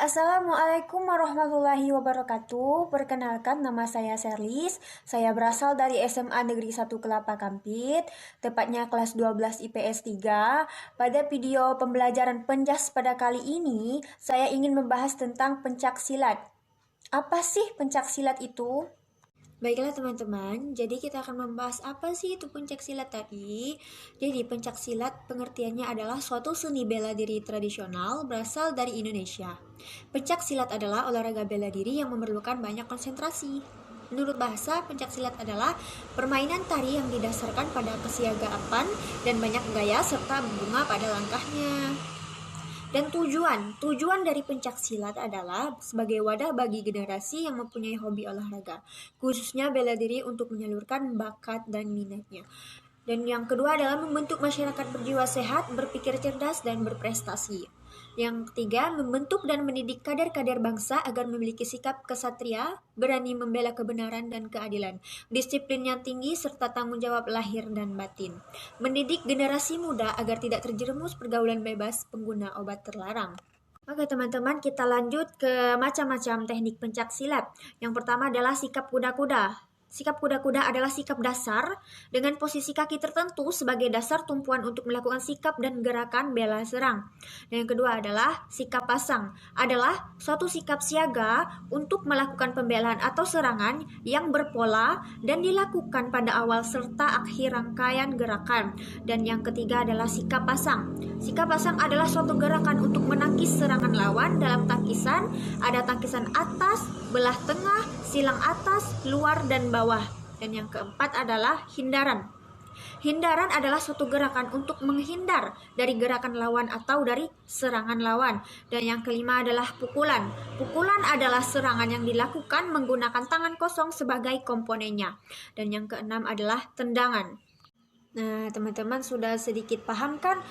Assalamualaikum warahmatullahi wabarakatuh. Perkenalkan, nama saya Serlis. Saya berasal dari SMA Negeri 1 Kelapa Kampit, tepatnya kelas 12 IPS 3. Pada video pembelajaran penjas pada kali ini, saya ingin membahas tentang pencaksilat. Apa sih pencaksilat itu? Baiklah teman-teman, jadi kita akan membahas apa sih itu pencaksilat tadi. Jadi pencaksilat pengertiannya adalah suatu seni bela diri tradisional berasal dari Indonesia. Pencaksilat adalah olahraga bela diri yang memerlukan banyak konsentrasi. Menurut bahasa, pencaksilat adalah permainan tari yang didasarkan pada kesiagaan dan banyak gaya serta bunga pada langkahnya. Dan tujuan dari pencaksilat adalah sebagai wadah bagi generasi yang mempunyai hobi olahraga, khususnya bela diri untuk menyalurkan bakat dan minatnya. Dan yang kedua adalah membentuk masyarakat berjiwa sehat, berpikir cerdas, dan berprestasi. Yang ketiga, membentuk dan mendidik kader-kader bangsa agar memiliki sikap kesatria, berani membela kebenaran dan keadilan, disiplin yang tinggi, serta tanggung jawab lahir dan batin. Mendidik generasi muda agar tidak terjerumus pergaulan bebas pengguna obat terlarang. Oke teman-teman, kita lanjut ke macam-macam teknik pencaksilat. Yang pertama adalah sikap kuda-kuda. Sikap kuda-kuda adalah sikap dasar dengan posisi kaki tertentu sebagai dasar tumpuan untuk melakukan sikap dan gerakan bela serang. Dan yang kedua adalah sikap pasang, adalah suatu sikap siaga untuk melakukan pembelaan atau serangan yang berpola dan dilakukan pada awal serta akhir rangkaian gerakan. Dan yang ketiga adalah sikap pasang. Sikap pasang adalah suatu gerakan untuk menangkis serangan lawan. Dalam tangkisan ada tangkisan atas, belah tengah, silang atas, luar, dan bawah. Dan yang keempat adalah hindaran. Hindaran adalah suatu gerakan untuk menghindar dari gerakan lawan atau dari serangan lawan. Dan yang kelima adalah pukulan. Pukulan adalah serangan yang dilakukan menggunakan tangan kosong sebagai komponennya. Dan yang keenam adalah tendangan. Nah, teman-teman sudah sedikit paham kan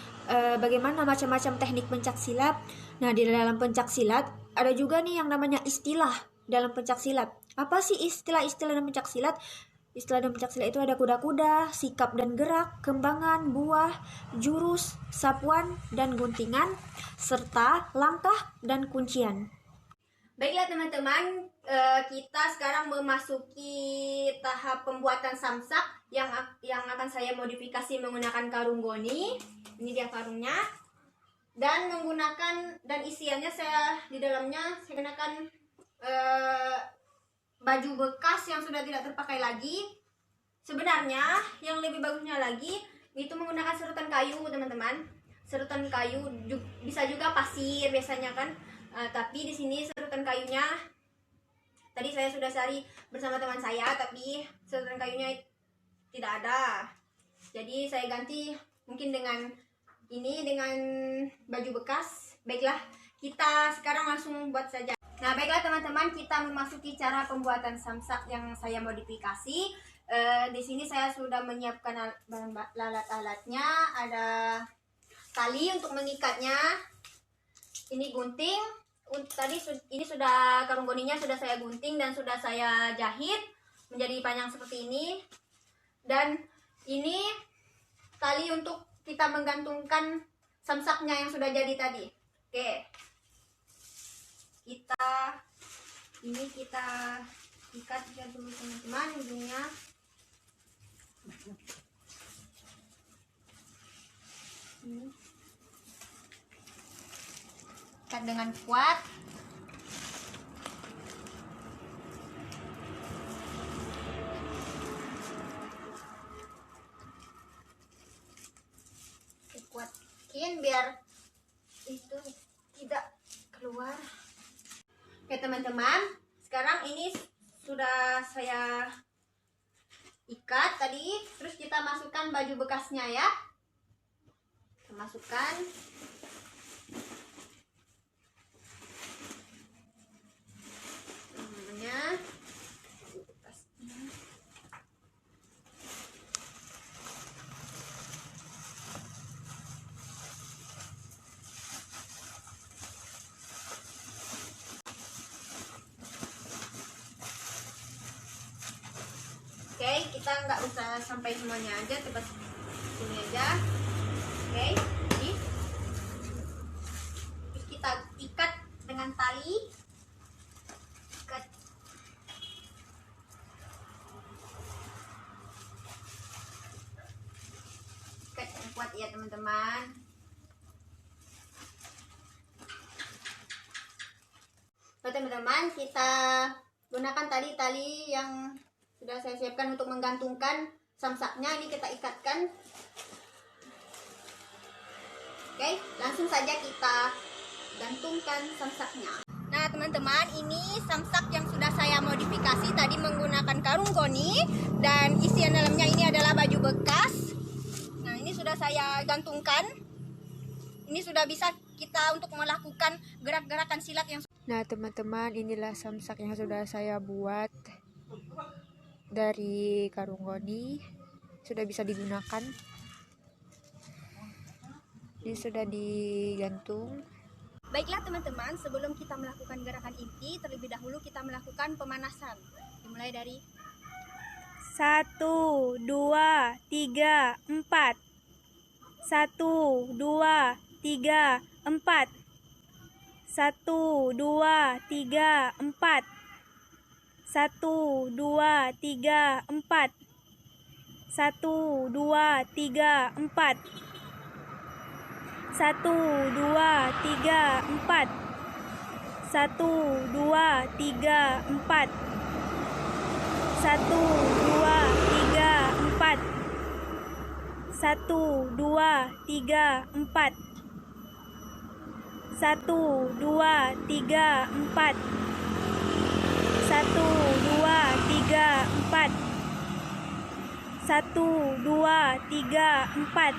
bagaimana macam-macam teknik pencaksilat? Nah, di dalam pencaksilat ada juga nih yang namanya istilah dalam pencaksilat. Apa sih istilah-istilah dalam pencaksilat? Istilah dalam pencaksilat itu ada kuda-kuda, sikap dan gerak, kembangan, buah, jurus, sapuan, dan guntingan, serta langkah dan kuncian. Baiklah teman-teman, kita sekarang memasuki tahap pembuatan samsak yang akan saya modifikasi menggunakan karung goni. Ini dia karungnya. Dan isiannya di dalamnya saya gunakan baju bekas yang sudah tidak terpakai lagi. Sebenarnya yang lebih bagusnya lagi itu menggunakan serutan kayu, teman-teman. Serutan kayu bisa juga pasir biasanya kan. Tapi di sini serutan kayunya tadi saya sudah cari bersama teman saya, tapi serutan kayunya tidak ada. Jadi saya ganti mungkin dengan baju bekas. Baiklah, kita sekarang langsung buat saja. Nah, baiklah teman-teman, kita memasuki cara pembuatan samsak yang saya modifikasi. Di sini saya sudah menyiapkan alat-alatnya. Ada tali untuk mengikatnya. Ini gunting. Ini sudah karung goninya sudah saya gunting dan sudah saya jahit menjadi panjang seperti ini. Dan ini tali untuk kita menggantungkan samsaknya yang sudah jadi tadi. Oke. Kita ikat dulu teman-teman ujungnya. Ikat dengan kuat. Kuatkin biar itu tidak keluar. Oke teman-teman, sekarang ini sudah saya ikat tadi. Terus kita masukkan baju bekasnya ya. Kita masukkan. Oke, kita nggak usah sampai semuanya aja, coba sini aja. Oke, ini terus kita ikat dengan tali, ikat. Ikat yang kuat ya teman-teman. Nah teman-teman, kita gunakan tadi tali yang sudah saya siapkan untuk menggantungkan samsaknya. Ini kita ikatkan. Oke, langsung saja kita gantungkan samsaknya. Nah teman-teman, ini samsak yang sudah saya modifikasi tadi menggunakan karung goni, dan isian dalamnya ini adalah baju bekas. Nah ini sudah saya gantungkan. Ini sudah bisa kita untuk melakukan gerak-gerakan silat yang. Nah teman-teman, inilah samsak yang sudah saya buat dari karung goni, sudah bisa digunakan. Ini sudah digantung. Baiklah teman-teman, sebelum kita melakukan gerakan inti, terlebih dahulu kita melakukan pemanasan. Dimulai dari 1, 2, 3, 4. 1, 2, 3, 4. 1, 2, 3, 4. 1, 2, 3, 4. 1, 2, 3, 4. 1, 2, 3, 4. 1, 2, 3, 4. 1, 2, 3, 4. 1, 2, 3, 4. 1, 2, 3, 4. 1, 2, 3, 4. 1, 2, 3, 4. 1, 2, 3, 4.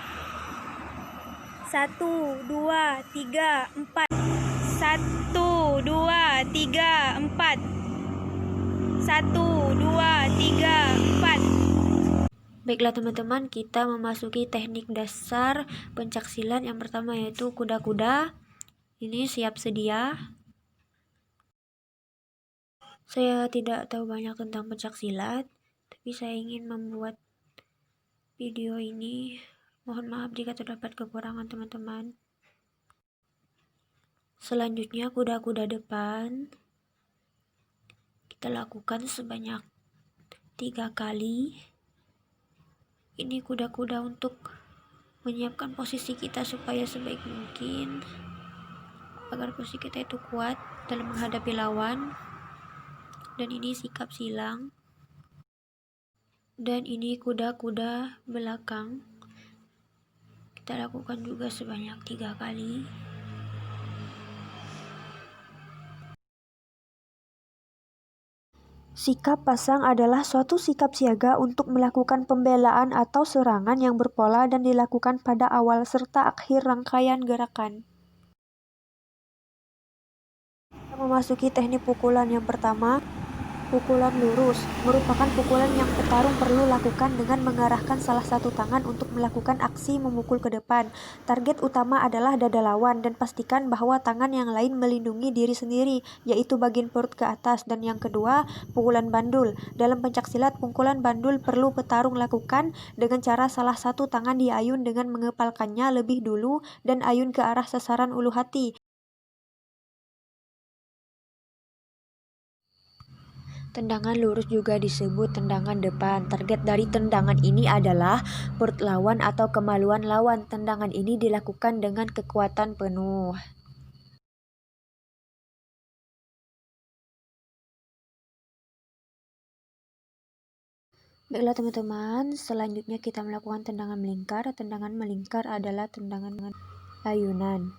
1, 2, 3, 4. 1, 2, 3, 4. 1, 2, 3, 4. Baiklah teman-teman, kita memasuki teknik dasar pencaksilat yang pertama, yaitu kuda-kuda. Ini siap sedia. Saya tidak tahu banyak tentang pencaksilat, tapi saya ingin membuat video ini. Mohon maaf jika terdapat kekurangan teman-teman. Selanjutnya kuda-kuda depan kita lakukan sebanyak 3 kali. Ini kuda-kuda untuk menyiapkan posisi kita supaya sebaik mungkin, agar posisi kita itu kuat dalam menghadapi lawan. Dan ini sikap silang. Dan ini kuda-kuda belakang, kita lakukan juga sebanyak 3 kali. Sikap pasang adalah suatu sikap siaga untuk melakukan pembelaan atau serangan yang berpola dan dilakukan pada awal serta akhir rangkaian gerakan. Kita memasuki teknik pukulan yang pertama. Pukulan lurus merupakan pukulan yang petarung perlu lakukan dengan mengarahkan salah satu tangan untuk melakukan aksi memukul ke depan. Target utama adalah dada lawan, dan pastikan bahwa tangan yang lain melindungi diri sendiri, yaitu bagian perut ke atas. Dan yang kedua, pukulan bandul. Dalam pencaksilat, pukulan bandul perlu petarung lakukan dengan cara salah satu tangan diayun dengan mengepalkannya lebih dulu dan ayun ke arah sasaran ulu hati. Tendangan lurus juga disebut tendangan depan. Target dari tendangan ini adalah perut lawan atau kemaluan lawan. Tendangan ini dilakukan dengan kekuatan penuh. Baiklah teman-teman, selanjutnya kita melakukan tendangan melingkar. Tendangan melingkar adalah tendangan dengan ayunan.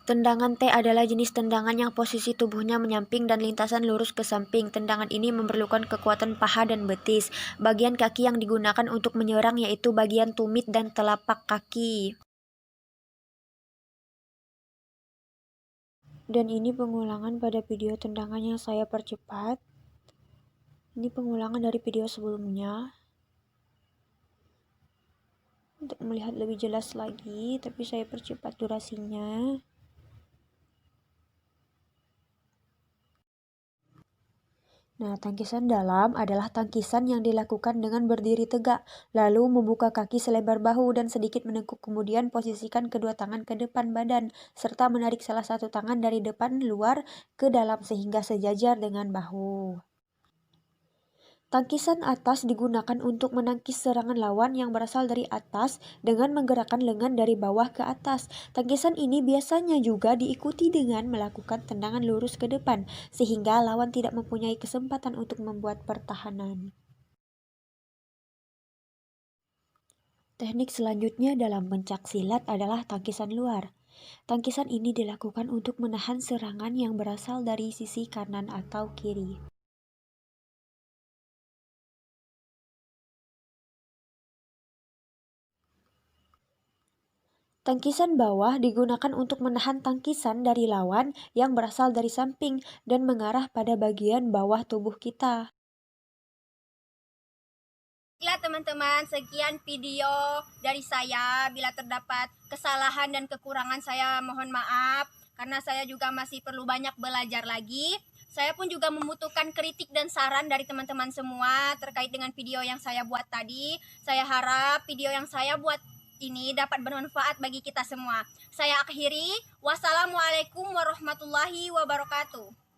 Tendangan T adalah jenis tendangan yang posisi tubuhnya menyamping dan lintasan lurus ke samping. Tendangan ini memerlukan kekuatan paha dan betis. Bagian kaki yang digunakan untuk menyerang yaitu bagian tumit dan telapak kaki. Dan ini pengulangan pada video tendangan yang saya percepat. Ini pengulangan dari video sebelumnya. Untuk melihat lebih jelas lagi, tapi saya percepat durasinya. Nah, tangkisan dalam adalah tangkisan yang dilakukan dengan berdiri tegak, lalu membuka kaki selebar bahu dan sedikit menekuk, kemudian posisikan kedua tangan ke depan badan, serta menarik salah satu tangan dari depan luar ke dalam sehingga sejajar dengan bahu. Tangkisan atas digunakan untuk menangkis serangan lawan yang berasal dari atas dengan menggerakkan lengan dari bawah ke atas. Tangkisan ini biasanya juga diikuti dengan melakukan tendangan lurus ke depan, sehingga lawan tidak mempunyai kesempatan untuk membuat pertahanan. Teknik selanjutnya dalam pencak silat adalah tangkisan luar. Tangkisan ini dilakukan untuk menahan serangan yang berasal dari sisi kanan atau kiri. Tangkisan bawah digunakan untuk menahan tangkisan dari lawan yang berasal dari samping dan mengarah pada bagian bawah tubuh kita. Baiklah teman-teman, sekian video dari saya. Bila terdapat kesalahan dan kekurangan saya mohon maaf, karena saya juga masih perlu banyak belajar lagi. Saya pun juga membutuhkan kritik dan saran dari teman-teman semua terkait dengan video yang saya buat tadi. Saya harap video yang saya buat ini dapat bermanfaat bagi kita semua. Saya akhiri. Wassalamualaikum warahmatullahi wabarakatuh.